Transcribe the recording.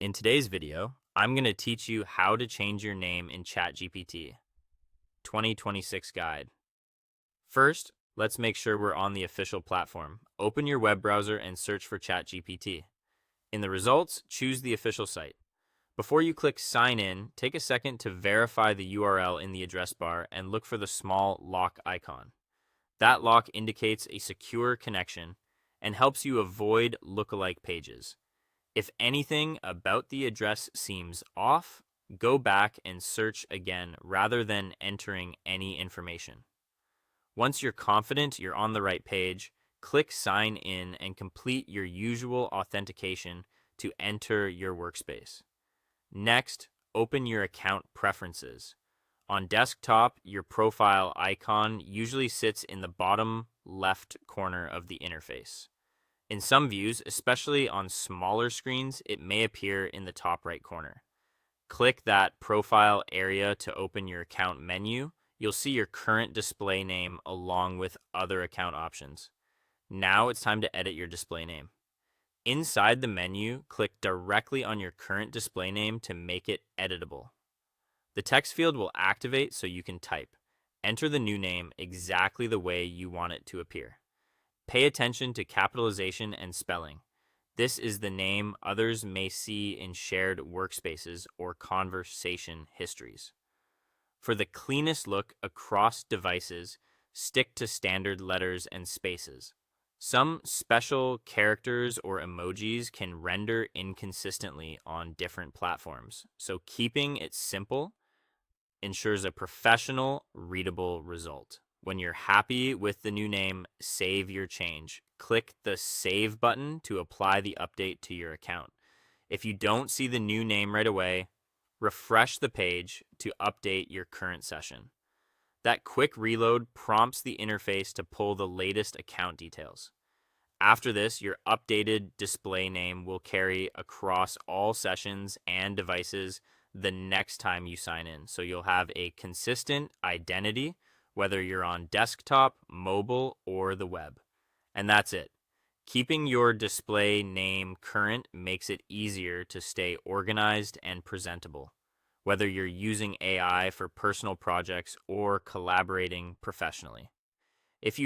In today's video, I'm going to teach you how to change your name in ChatGPT 2026 guide. First, let's make sure we're on the official platform. Open your web browser and search for ChatGPT. In the results, choose the official site. Before you click sign in, take a second to verify the URL in the address bar and look for the small lock icon. That lock indicates a secure connection and helps you avoid lookalike pages. If anything about the address seems off, go back and search again rather than entering any information. Once you're confident you're on the right page, click Sign In and complete your usual authentication to enter your workspace. Next, open your account preferences. On desktop, your profile icon usually sits in the bottom left corner of the interface. In some views, especially on smaller screens, it may appear in the top right corner. Click that profile area to open your account menu. You'll see your current display name along with other account options. Now it's time to edit your display name. Inside the menu, click directly on your current display name to make it editable. The text field will activate so you can type. Enter the new name exactly the way you want it to appear. Pay attention to capitalization and spelling. This is the name others may see in shared workspaces or conversation histories. For the cleanest look across devices, stick to standard letters and spaces. Some special characters or emojis can render inconsistently on different platforms, so keeping it simple ensures a professional, readable result. When you're happy with the new name, save your change. Click the Save button to apply the update to your account. If you don't see the new name right away, refresh the page to update your current session. That quick reload prompts the interface to pull the latest account details. After this, your updated display name will carry across all sessions and devices the next time you sign in. So you'll have a consistent identity, whether you're on desktop, mobile, or the web. And that's it. Keeping your display name current makes it easier to stay organized and presentable, whether you're using AI for personal projects or collaborating professionally.